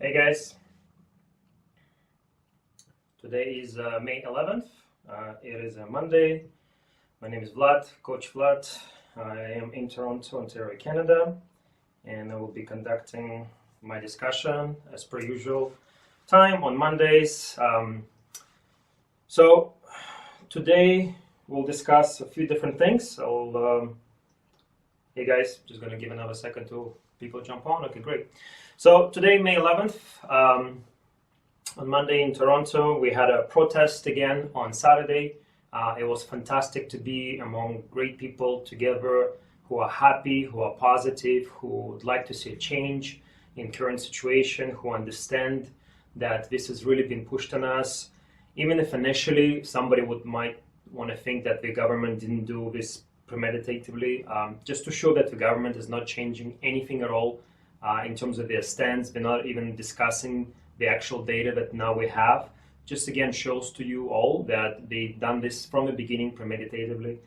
Hey guys, today is May 11th. It is a Monday. My name is Vlad, Coach Vlad. I am in Toronto, Ontario, Canada, and I will be conducting my discussion as per usual time on Mondays. So today we'll discuss a few different things. Hey guys, just going to give another second to people jump on. Okay, great. So today, May 11th, on Monday in Toronto, we had a protest again on Saturday. It was fantastic to be among great people together who are happy, who are positive, who would like to see a change in current situation, who understand that this has really been pushed on us. Even if initially somebody might want to think that the government didn't do this premeditatively, just to show that the government is not changing anything at all in terms of their stance. They're not even discussing the actual data that now we have. Just again shows to you all that they've done this from the beginning premeditatively.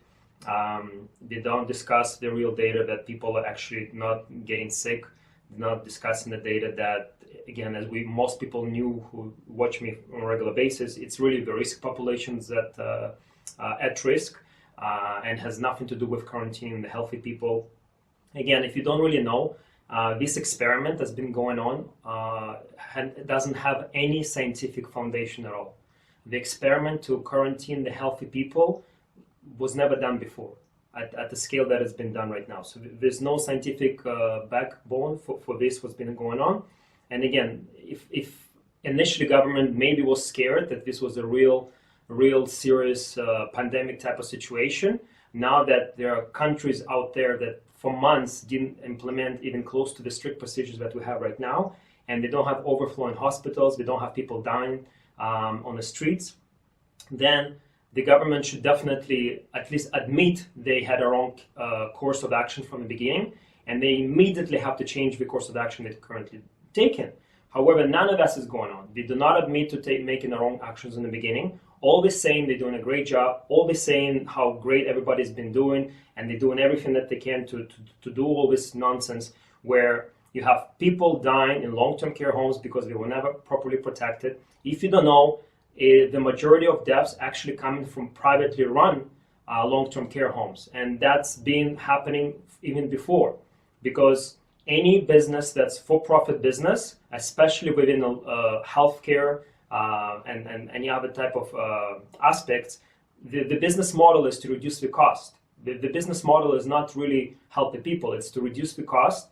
They don't discuss the real data that people are actually not getting sick. They're not discussing the data that, again, as most people knew who watch me on a regular basis, it's really the risk populations that at risk and has nothing to do with quarantining the healthy people. Again, if you don't really know, this experiment has been going on. It doesn't have any scientific foundation at all. The experiment to quarantine the healthy people was never done before at the scale that has been done right now. So there's no scientific backbone for this what's been going on. And again, if initially government maybe was scared that this was a real serious pandemic type of situation, now that there are countries out there that for months didn't implement even close to the strict procedures that we have right now, and they don't have overflow in hospitals, they don't have people dying on the streets, then the government should definitely at least admit they had a wrong course of action from the beginning, and they immediately have to change the course of action they're currently taken. However, none of that is going on. They do not admit to making the wrong actions in the beginning. Always saying they're doing a great job, always saying how great everybody's been doing, and they're doing everything that they can to do all this nonsense where you have people dying in long-term care homes because they were never properly protected. If you don't know, the majority of deaths actually coming from privately run long-term care homes, and that's been happening even before, because any business that's for-profit business, especially within healthcare and any other type of aspects, the business model is to reduce the cost. The business model is not really help the people, it's to reduce the cost,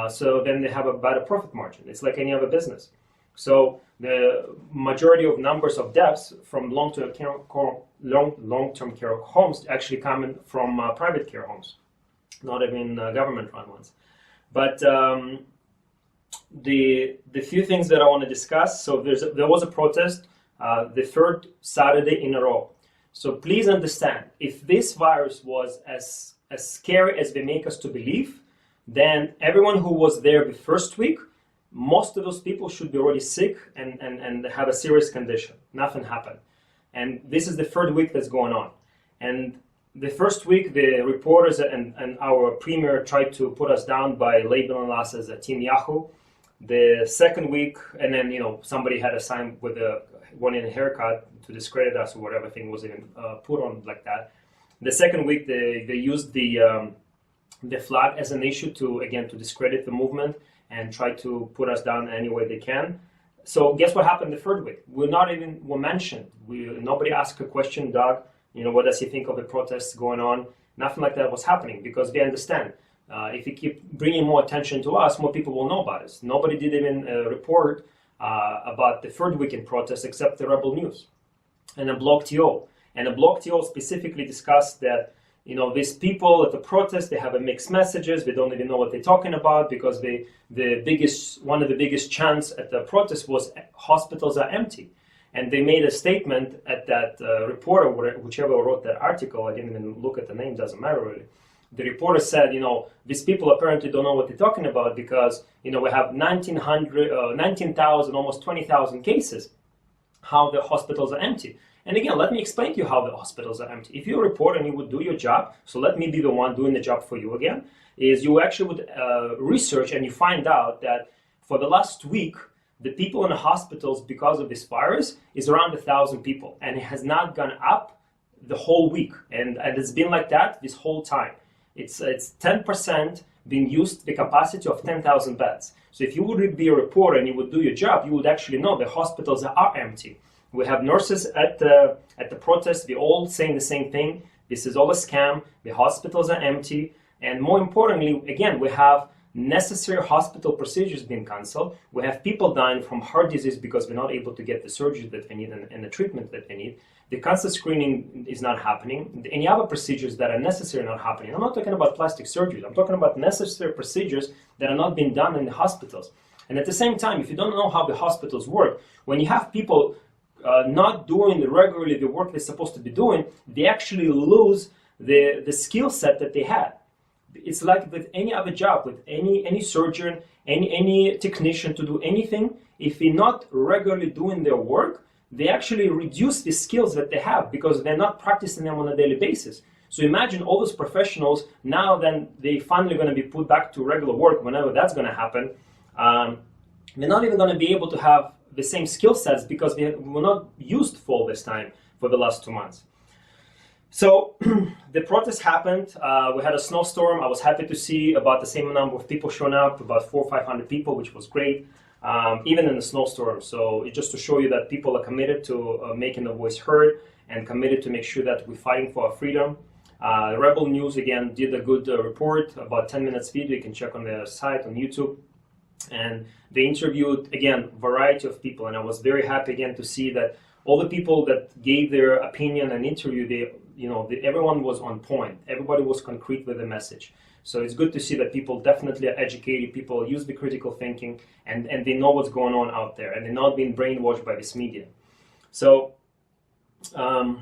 so then they have a better profit margin. It's like any other business. So the majority of numbers of deaths from long-term care homes actually coming from private care homes, not even government-run ones. But the few things that I want to discuss, so there was a protest the third Saturday in a row. So please understand, if this virus was as scary as they make us to believe, then everyone who was there the first week, most of those people should be already sick and have a serious condition. Nothing happened. And this is the third week that's going on. And the first week, the reporters and our premier tried to put us down by labeling us as a Team Yahoo. The second week, and then somebody had a sign with wanting a haircut to discredit us or whatever thing was even put on like that. The second week, they used the flag as an issue to discredit the movement and try to put us down any way they can. So guess what happened the third week? We're mentioned. Nobody asked a question, Doug. What does he think of the protests going on? Nothing like that was happening because they understand. If you keep bringing more attention to us, more people will know about us. Nobody did even report about the third weekend protest except the Rebel News and a blog TO. And a blog TO specifically discussed that these people at the protest, they have a mixed messages. They don't even know what they're talking about because one of the biggest chants at the protest was hospitals are empty. And they made a statement at that reporter, whichever wrote that article, I didn't even look at the name, doesn't matter really. The reporter said, these people apparently don't know what they're talking about because, we have 19,000, almost 20,000 cases. How the hospitals are empty. And again, let me explain to you how the hospitals are empty. If you're a reporter and you would do your job, so let me be the one doing the job for you again, is you actually would research and you find out that for the last week, the people in the hospitals because of this virus is around 1,000 people, and it has not gone up the whole week, and it's been like that this whole time. It's 10% being used, the capacity of 10,000 beds. So if you would be a reporter and you would do your job, you would actually know the hospitals are empty. We have nurses at the protest, they're all saying the same thing. This is all a scam, the hospitals are empty, and more importantly, again, we have necessary hospital procedures being cancelled. We have people dying from heart disease because we're not able to get the surgery that they need and the treatment that they need. The cancer screening is not happening. Any other procedures that are necessary are not happening. I'm not talking about plastic surgeries. I'm talking about necessary procedures that are not being done in the hospitals. And at the same time, if you don't know how the hospitals work, when you have people not doing regularly the work they're supposed to be doing, they actually lose the skill set that they had. It's like with any other job, with any surgeon, any technician to do anything, if they're not regularly doing their work, they actually reduce the skills that they have because they're not practicing them on a daily basis. So imagine all those professionals, now then they finally going to be put back to regular work, whenever that's going to happen. They're not even going to be able to have the same skill sets because they were not used for all this time for the last 2 months. So the protest happened. We had a snowstorm. I was happy to see about the same number of people showing up, about 400 or 500 people, which was great, even in the snowstorm. So it's just to show you that people are committed to making their voice heard and committed to make sure that we're fighting for our freedom. Rebel News, again, did a good report, about 10 minutes video. You can check on their site on YouTube. And they interviewed, again, a variety of people. And I was very happy, again, to see that all the people that gave their opinion and interview, everyone was on point. Everybody was concrete with the message. So it's good to see that people definitely are educated, people use the critical thinking, and they know what's going on out there, and they're not being brainwashed by this media. So, a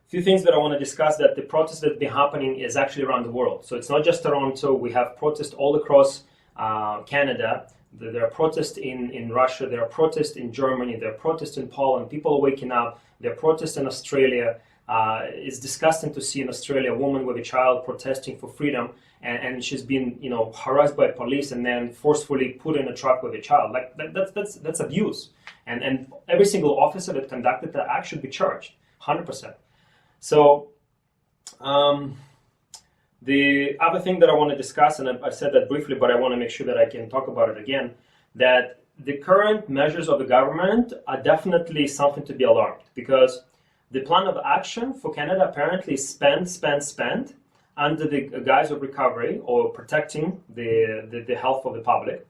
few things that I want to discuss, that the protest that's been happening is actually around the world. So it's not just Toronto, we have protests all across Canada. There are protests in Russia, there are protests in Germany, there are protests in Poland, people are waking up, there are protests in Australia. It's disgusting to see in Australia a woman with a child protesting for freedom, and she's been, harassed by police and then forcefully put in a truck with a child. Like that's abuse, and every single officer that conducted that act should be charged, 100%. So the other thing that I want to discuss, and I said that briefly, but I want to make sure that I can talk about it again, that the current measures of the government are definitely something to be alarmed, because the plan of action for Canada apparently is spend under the guise of recovery or protecting the health of the public.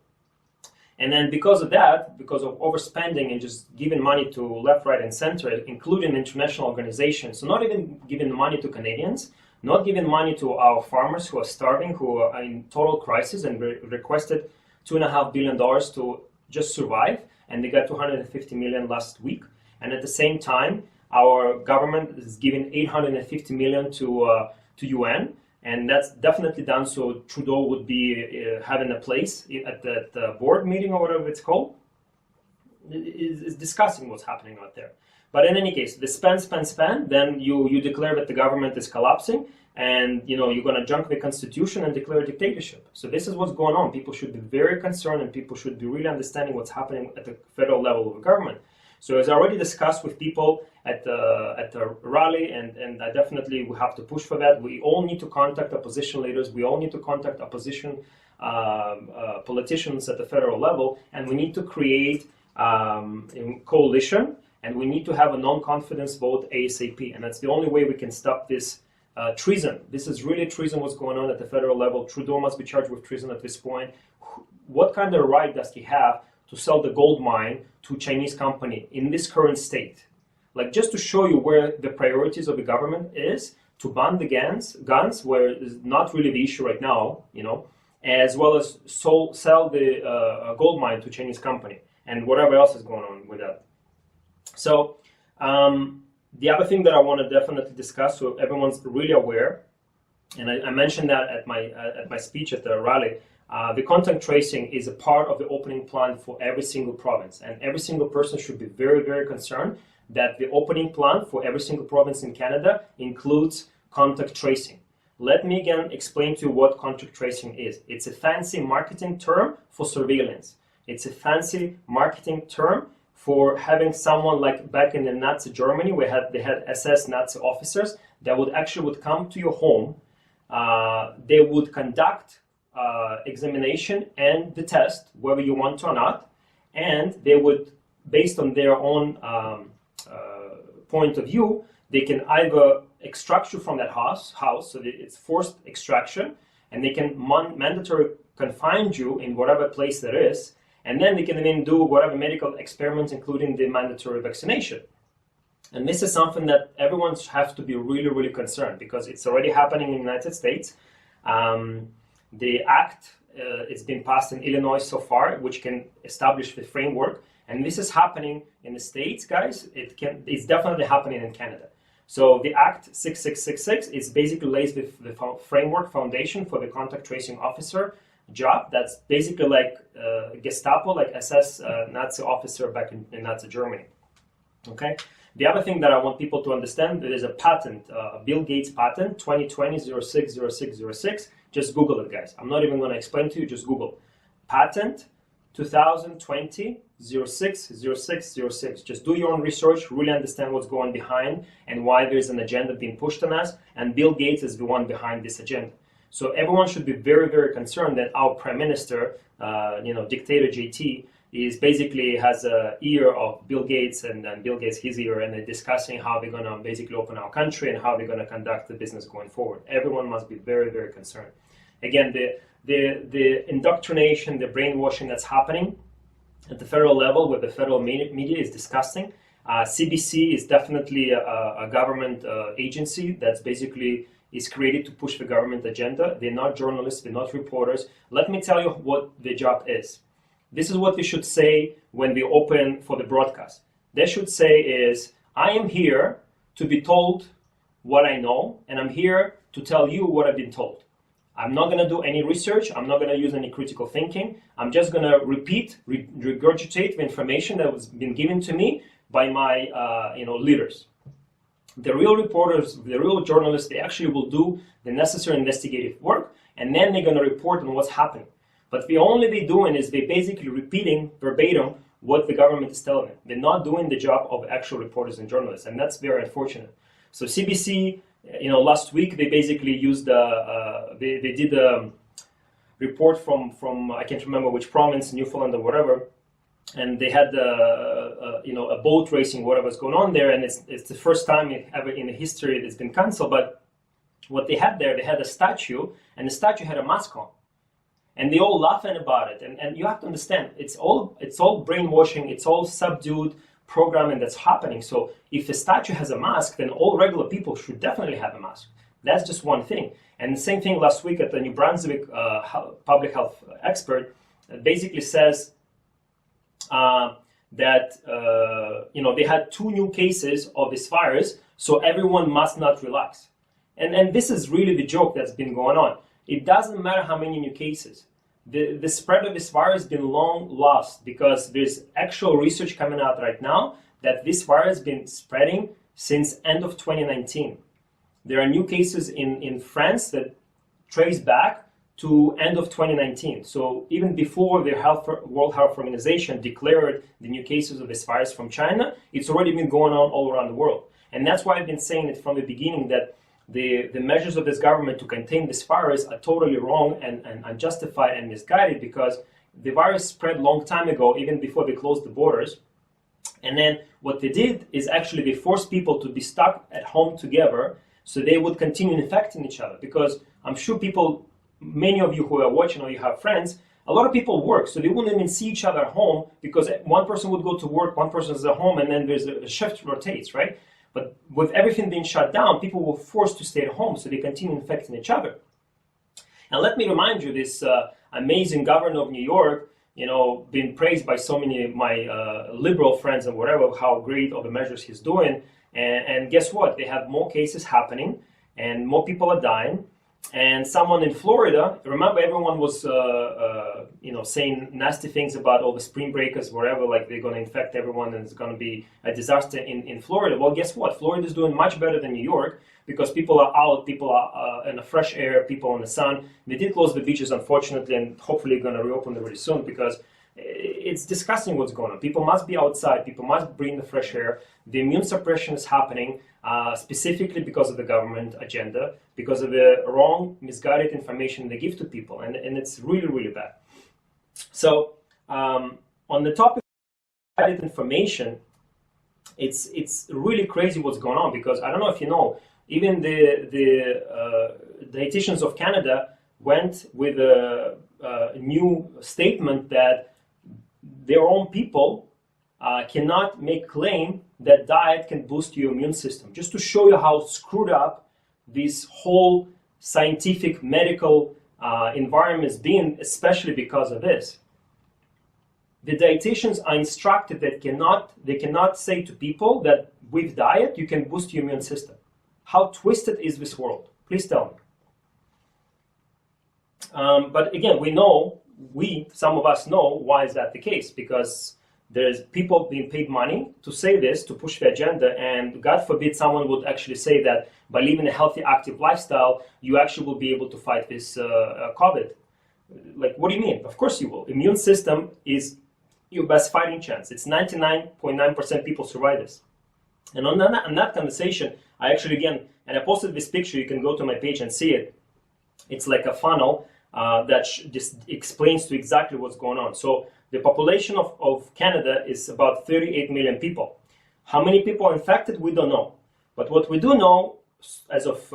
And then because of that, because of overspending and just giving money to left, right, and center, including international organizations, so not even giving money to Canadians, not giving money to our farmers who are starving, who are in total crisis, and requested $2.5 billion to just survive, and they got $250 million last week. And at the same time, our government is giving $850 million to UN, and that's definitely done so Trudeau would be having a place at the board meeting or whatever it's called. It's discussing what's happening out there. But in any case, the spend, then you declare that the government is collapsing, and you're going to junk the constitution and declare a dictatorship. So this is what's going on. People should be very concerned, and people should be really understanding what's happening at the federal level of the government. So as I already discussed with people at the rally, and I definitely will have to push for that, we all need to contact opposition leaders, we all need to contact opposition politicians at the federal level, and we need to create a coalition, and we need to have a non-confidence vote ASAP, and that's the only way we can stop this treason. This is really treason what's going on at the federal level. Trudeau must be charged with treason at this point. What kind of right does he have to sell the gold mine to a Chinese company in this current state? Like, just to show you where the priorities of the government is, to ban the guns where it's not really the issue right now, as well as sell the gold mine to a Chinese company and whatever else is going on with that. So the other thing that I want to definitely discuss, so everyone's really aware, and I mentioned that at my speech at the rally, the contact tracing is a part of the opening plan for every single province, and every single person should be very, very concerned that the opening plan for every single province in Canada includes contact tracing. Let me again explain to you what contact tracing is. It's a fancy marketing term for surveillance. It's a fancy marketing term for having someone like back in the Nazi Germany, they had SS Nazi officers that would come to your home. They would conduct examination and the test, whether you want to or not, and they would, based on their own point of view, they can either extract you from that house, so that it's forced extraction, and they can mandatory confine you in whatever place there is, and then they can even do whatever medical experiments, including the mandatory vaccination. And this is something that everyone has to be really, really concerned, because it's already happening in the United States. The act, it's been passed in Illinois so far, which can establish the framework. And this is happening in the States, guys. It's definitely happening in Canada. So the Act 6666 is basically lays the framework foundation for the contact tracing officer job. That's basically like Gestapo, like SS Nazi officer back in Nazi Germany. Okay. The other thing that I want people to understand, there is a patent, Bill Gates patent, 2020-060606. Just Google it, guys. I'm not even going to explain to you. Just Google patent 2020-060606. Just do your own research, really understand what's going behind and why there's an agenda being pushed on us. And Bill Gates is the one behind this agenda. So everyone should be very, very concerned that our Prime Minister, dictator JT, is basically has an ear of Bill Gates and Bill Gates his ear, and they're discussing how they're going to basically open our country and how they're going to conduct the business going forward. Everyone must be very, very concerned. Again, the indoctrination, the brainwashing that's happening at the federal level with the federal media is disgusting. CBC is definitely a government agency that's basically is created to push the government agenda. They're not journalists, they're not reporters. Let me tell you what the job is. This is what they should say when they open for the broadcast. They should say is, I am here to be told what I know, and I'm here to tell you what I've been told. I'm not going to do any research. I'm not going to use any critical thinking. I'm just going to regurgitate the information that was been given to me by my leaders. The real reporters, the real journalists, they actually will do the necessary investigative work, and then they're going to report on what's happening. But the only they're doing is they're basically repeating verbatim what the government is telling them. They're not doing the job of actual reporters and journalists, and that's very unfortunate. So CBC, last week they basically used they did a report from I can't remember which province, Newfoundland or whatever, and they had a boat racing, whatever's going on there, and it's the first time ever in the history it's been cancelled. But what they had there, they had a statue, and the statue had a mask on. And they all laughing about it, and you have to understand, it's all brainwashing, it's all subdued programming that's happening. So if a statue has a mask, then all regular people should definitely have a mask. That's just one thing. And the same thing last week at the New Brunswick public health expert basically says that they had 2 new cases of this virus, so everyone must not relax. And this is really the joke that's been going on. It doesn't matter how many new cases. The spread of this virus has been long lost, because there's actual research coming out right now that this virus has been spreading since end of 2019. There are new cases in France that trace back to end of 2019. So even before the World Health Organization declared the new cases of this virus from China, it's already been going on all around the world. And that's why I've been saying it from the beginning, that the measures of this government to contain this virus are totally wrong and unjustified and misguided, because the virus spread long time ago, even before they closed the borders. And then what they did is actually they forced people to be stuck at home together so they would continue infecting each other. Because I'm sure many of you who are watching or you have friends, a lot of people work, so they wouldn't even see each other at home, because one person would go to work, one person is at home, and then there's a shift rotates, right? But with everything being shut down, people were forced to stay at home, so they continue infecting each other. And let me remind you, this amazing governor of New York, been praised by so many of my liberal friends and whatever, how great all the measures he's doing. And guess what? They have more cases happening, and more people are dying. And someone in Florida, remember everyone was saying nasty things about all the spring breakers, whatever, like they're going to infect everyone and it's going to be a disaster in Florida. Well, guess what? Florida is doing much better than New York, because people are out, people are in the fresh air, people in the sun. They did close the beaches, unfortunately, and hopefully going to reopen them really soon, because It's disgusting what's going on. People must be outside. People must breathe the fresh air. The immune suppression is happening specifically because of the government agenda, because of the wrong, misguided information they give to people, and it's really, really bad. So on the topic of misguided information, it's really crazy what's going on, because I don't know if you know, even the dietitians of Canada went with a new statement that their own people cannot make claim that diet can boost your immune system, just to show you how screwed up this whole scientific medical environment has been, especially because of this. The dietitians are instructed that they cannot say to people that with diet you can boost your immune system. How twisted is this world? Please tell me. But again, some of us know why is that the case, because there's people being paid money to say this, to push the agenda, and God forbid someone would actually say that by living a healthy, active lifestyle, you actually will be able to fight this COVID. Like, what do you mean? Of course you will. Immune system is your best fighting chance. It's 99.9% people survive this. And on that conversation, I actually, again, and I posted this picture, you can go to my page and see it. It's like a funnel that just explains to exactly what's going on. So the population of Canada is about 38 million people. How many people are infected, we don't know. But what we do know, as of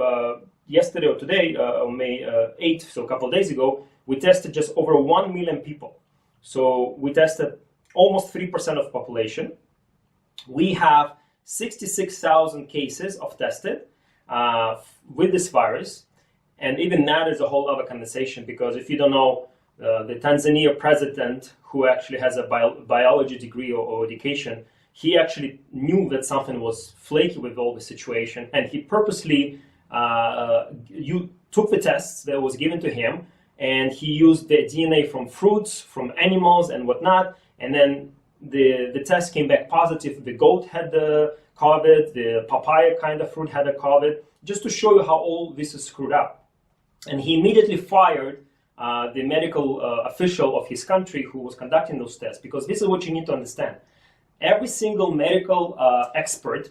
yesterday or today, on May 8th, so a couple of days ago, we tested just over 1 million people. So we tested almost 3% of the population. We have 66,000 cases of tested with this virus. And even that is a whole other conversation, because if you don't know, the Tanzania president, who actually has a biology degree or education, he actually knew that something was flaky with all the situation, and he purposely took the tests that was given to him, and he used the DNA from fruits, from animals and whatnot, and then the test came back positive. The goat had the COVID, the papaya kind of fruit had the COVID, just to show you how all this is screwed up. And he immediately fired the medical official of his country who was conducting those tests, because this is what you need to understand. Every single medical expert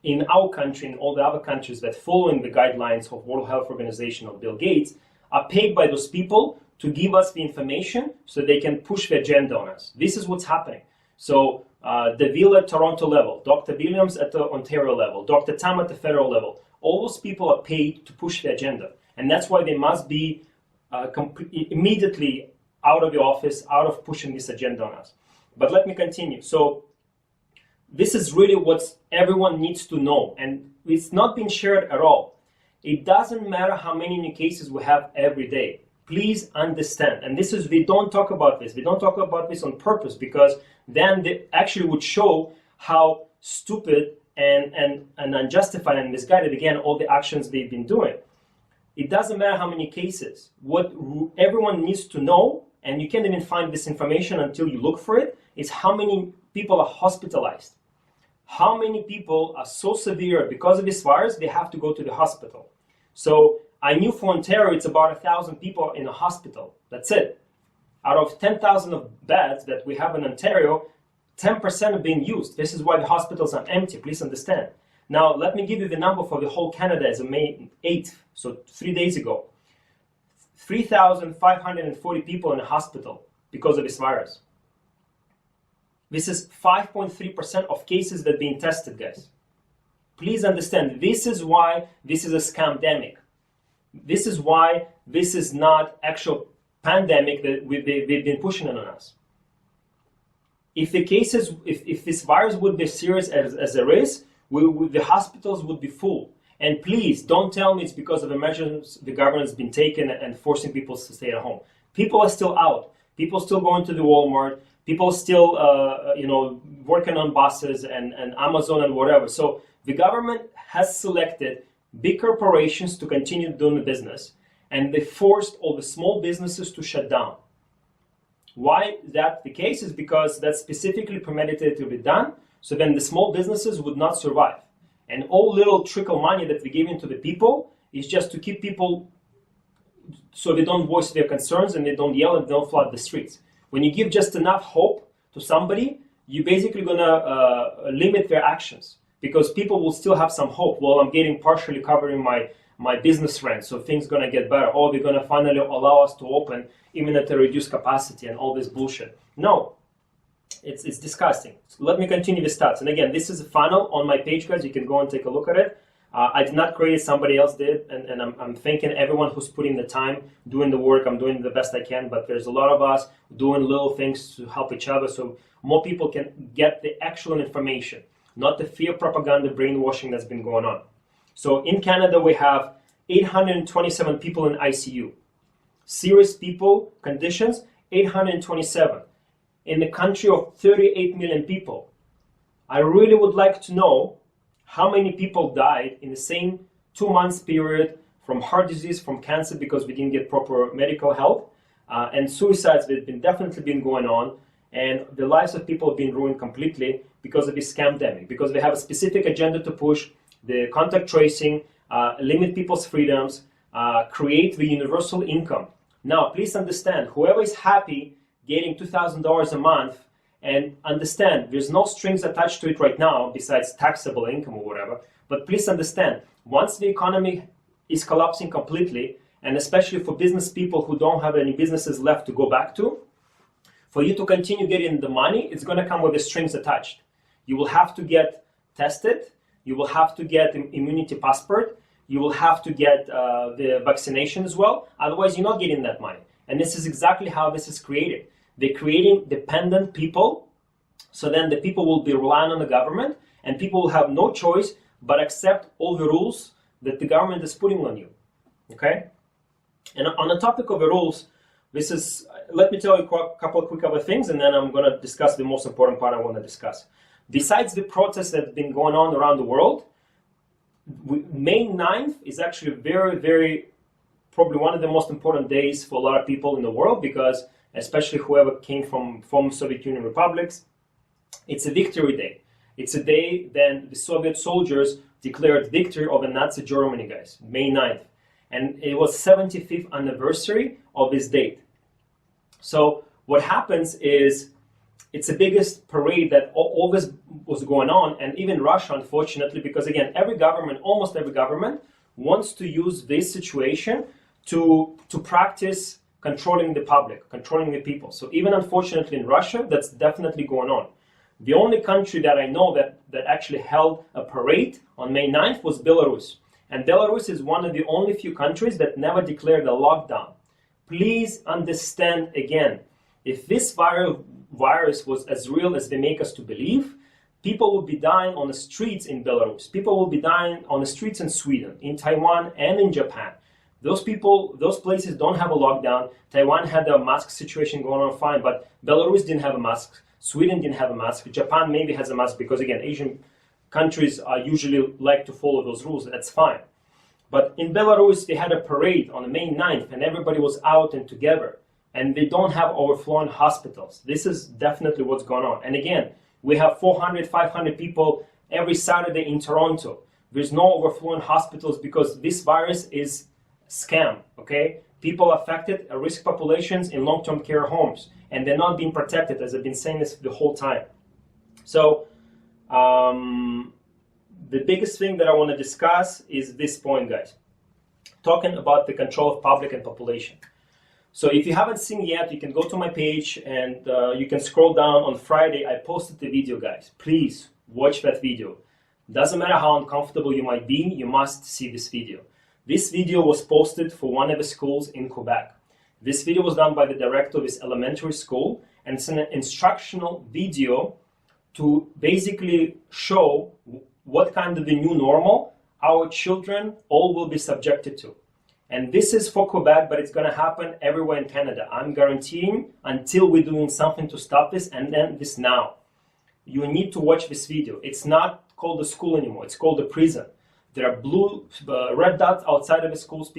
in our country and all the other countries that following the guidelines of World Health Organization of Bill Gates are paid by those people to give us the information so they can push the agenda on us. This is what's happening. So DeVille at Toronto level, Dr. Williams at the Ontario level, Dr. Tam at the federal level, all those people are paid to push the agenda. And that's why they must be immediately out of the office, out of pushing this agenda on us. But let me continue. So this is really what everyone needs to know, and it's not being shared at all. It doesn't matter how many new cases we have every day. Please understand. And this is, we don't talk about this. We don't talk about this on purpose, because then they actually would show how stupid and unjustified and misguided, again, all the actions they've been doing. It doesn't matter how many cases. What everyone needs to know, and you can't even find this information until you look for it, is how many people are hospitalized. How many people are so severe because of this virus, they have to go to the hospital. So I knew for Ontario, it's about 1,000 people in a hospital. That's it. Out of 10,000 of beds that we have in Ontario, 10% are being used. This is why the hospitals are empty, please understand. Now, let me give you the number for the whole Canada as of May 8th, so 3 days ago. 3,540 people in a hospital because of this virus. This is 5.3% of cases that are being tested, guys. Please understand, this is why this is a scamdemic. This is why this is not actual pandemic that we've been pushing it on us. If the cases, if this virus would be serious as there is, the hospitals would be full. And please don't tell me it's because of the measures the government has been taking and forcing people to stay at home. People are still out. People still going to the Walmart. People still, working on buses and Amazon and whatever. So the government has selected big corporations to continue doing the business, and they forced all the small businesses to shut down. Why that the case is because that's specifically permitted to be done, so then the small businesses would not survive. And all little trickle money that we give into the people is just to keep people so they don't voice their concerns and they don't yell and they don't flood the streets. When you give just enough hope to somebody, you're basically gonna limit their actions, because people will still have some hope. Well, I'm getting partially covering my business rent, so things gonna get better. Or they're gonna finally allow us to open even at a reduced capacity and all this bullshit. No, it's disgusting. So let me continue the stats. And again, this is a funnel on my page, guys. You can go and take a look at it. I did not create it, somebody else did, and I'm thanking everyone who's putting the time, doing the work. I'm doing the best I can, but there's a lot of us doing little things to help each other so more people can get the actual information, not the fear propaganda brainwashing that's been going on. So in Canada, we have 827 people in ICU. Serious people, conditions, 827. In the country of 38 million people. I really would like to know how many people died in the same 2 months period from heart disease, from cancer, because we didn't get proper medical help, and suicides that have definitely been going on, and the lives of people have been ruined completely because of this scamdemic, because they have a specific agenda to push, the contact tracing, limit people's freedoms, create the universal income. Now, please understand, whoever is happy getting $2,000 a month, and understand, there's no strings attached to it right now besides taxable income or whatever. But please understand, once the economy is collapsing completely, and especially for business people who don't have any businesses left to go back to, for you to continue getting the money, it's going to come with the strings attached. You will have to get tested. You will have to get an immunity passport. You will have to get the vaccination as well. Otherwise, you're not getting that money. And this is exactly how this is created. They're creating dependent people, so then the people will be relying on the government, and people will have no choice but accept all the rules that the government is putting on you, okay? And on the topic of the rules, let me tell you a couple of quick other things, and then I'm going to discuss the most important part I want to discuss. Besides the protests that have been going on around the world, May 9th is actually probably one of the most important days for a lot of people in the world, because especially whoever came from former Soviet Union republics, it's a victory day. It's a day then the Soviet soldiers declared victory over Nazi Germany, guys, May 9th. And it was 75th anniversary of this date. So what happens is, it's the biggest parade that always was going on, and even Russia, unfortunately, because again, almost every government wants to use this situation to practice controlling the public, controlling the people. So even unfortunately in Russia, that's definitely going on. The only country that I know that actually held a parade on May 9th was Belarus. And Belarus is one of the only few countries that never declared a lockdown. Please understand again, if this virus was as real as they make us to believe, people would be dying on the streets in Belarus. People will be dying on the streets in Sweden, in Taiwan, and in Japan. Those places don't have a lockdown. Taiwan had a mask situation going on fine, but Belarus didn't have a mask. Sweden didn't have a mask. Japan maybe has a mask because, again, Asian countries usually like to follow those rules. That's fine. But in Belarus, they had a parade on May 9th, and everybody was out and together. And they don't have overflowing hospitals. This is definitely what's going on. And again, we have 400, 500 people every Saturday in Toronto. There's no overflowing hospitals because this virus is scam, okay? People affected are risk populations in long-term care homes, and they're not being protected, as I've been saying this the whole time. So the biggest thing that I want to discuss is this point, guys. Talking about the control of public and population. So if you haven't seen yet, you can go to my page and you can scroll down. On Friday, I posted the video, guys. Please watch that video. Doesn't matter how uncomfortable you might be, you must see this video. This video was posted for one of the schools in Quebec. This video was done by the director of this elementary school, and it's an instructional video to basically show what kind of the new normal our children all will be subjected to. And this is for Quebec, but it's going to happen everywhere in Canada. I'm guaranteeing until we're doing something to stop this, and then this now. You need to watch this video. It's not called a school anymore. It's called a prison. There are red dots outside of the schools.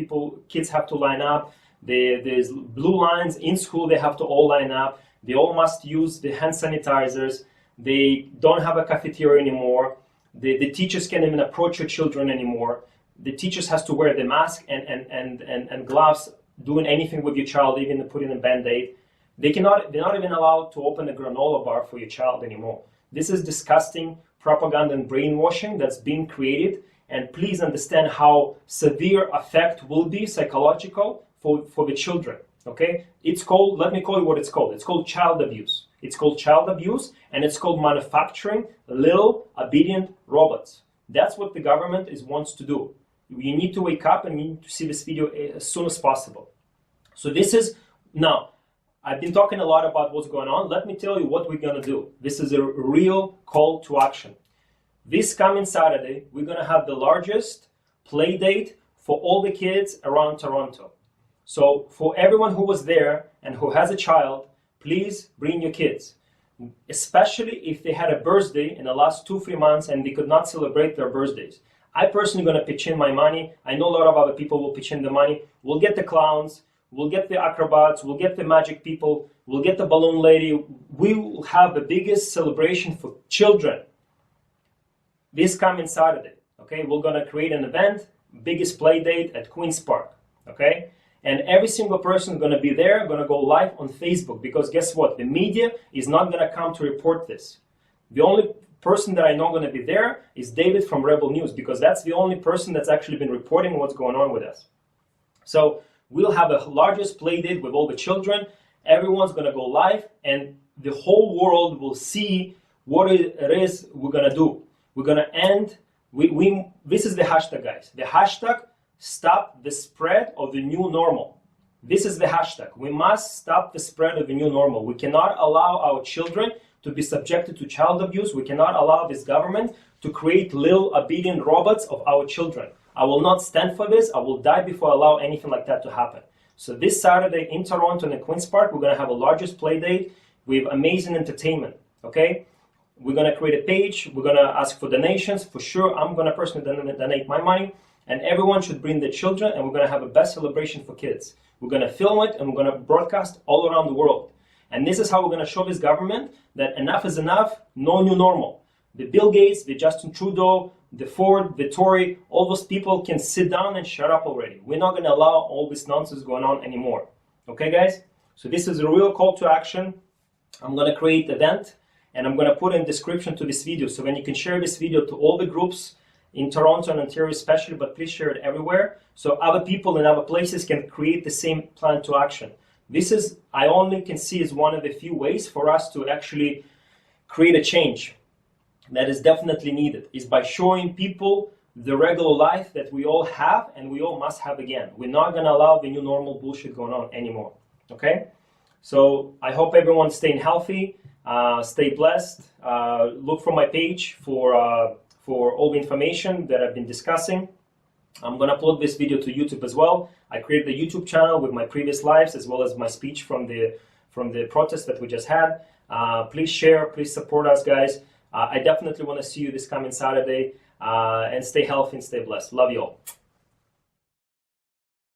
Kids have to line up. There's blue lines in school. They have to all line up. They all must use the hand sanitizers. They don't have a cafeteria anymore. The teachers can't even approach your children anymore. The teachers has to wear the mask and gloves, doing anything with your child, even putting a Band-Aid. They're not even allowed to open a granola bar for your child anymore. This is disgusting propaganda and brainwashing that's being created. And please understand how severe effect will be psychological for the children. Okay, it's called, let me call you what it's called. It's called child abuse. It's called child abuse, and it's called manufacturing little obedient robots. That's what the government wants to do. You need to wake up and you need to see this video as soon as possible. So this is, now, I've been talking a lot about what's going on. Let me tell you what we're gonna do. This is a real call to action. This coming Saturday, we're gonna have the largest play date for all the kids around Toronto. So for everyone who was there and who has a child, please bring your kids. Especially if they had a birthday in the last 2-3 months and they could not celebrate their birthdays. I personally gonna pitch in my money. I know a lot of other people will pitch in the money. We'll get the clowns, we'll get the acrobats, we'll get the magic people, we'll get the balloon lady. We will have the biggest celebration for children this coming Saturday. Okay, we're gonna create an event, biggest play date at Queen's Park. Okay, and every single person is gonna be there, gonna go live on Facebook, because guess what? The media is not gonna come to report this. The only person that I know gonna be there is David from Rebel News, because that's the only person that's actually been reporting what's going on with us. So we'll have the largest play date with all the children. Everyone's gonna go live, and the whole world will see what it is we're gonna do. We're gonna end, this is the hashtag, guys. The hashtag, stop the spread of the new normal. This is the hashtag. We must stop the spread of the new normal. We cannot allow our children to be subjected to child abuse. We cannot allow this government to create little obedient robots of our children. I will not stand for this. I will die before I allow anything like that to happen. So this Saturday in Toronto in the Queen's Park, we're gonna have a largest play date with amazing entertainment, okay? We're gonna create a page. We're gonna ask for donations. For sure, I'm gonna personally donate my money. And everyone should bring their children, and we're going to have a best celebration for kids. We're going to film it, and we're going to broadcast all around the world. And this is how we're going to show this government that enough is enough, no new normal. The Bill Gates, the Justin Trudeau, the Ford, the Tory, all those people can sit down and shut up already. We're not going to allow all this nonsense going on anymore. Okay, guys? So this is a real call to action. I'm going to create an event, and I'm going to put in description to this video. So when you can share this video to all the groups, in Toronto and Ontario especially, but please share it everywhere so other people in other places can create the same plan to action. This is, I only can see as one of the few ways for us to actually create a change that is definitely needed, is by showing people the regular life that we all have and we all must have again. We're not going to allow the new normal bullshit going on anymore. Okay? So I hope everyone's staying healthy, stay blessed. Look for my page for all the information that I've been discussing. I'm going to upload this video to YouTube as well. I created a YouTube channel with my previous lives as well as my speech from the protest that we just had. Please share, please support us, guys. I definitely want to see you this coming Saturday. And stay healthy and stay blessed. Love you all.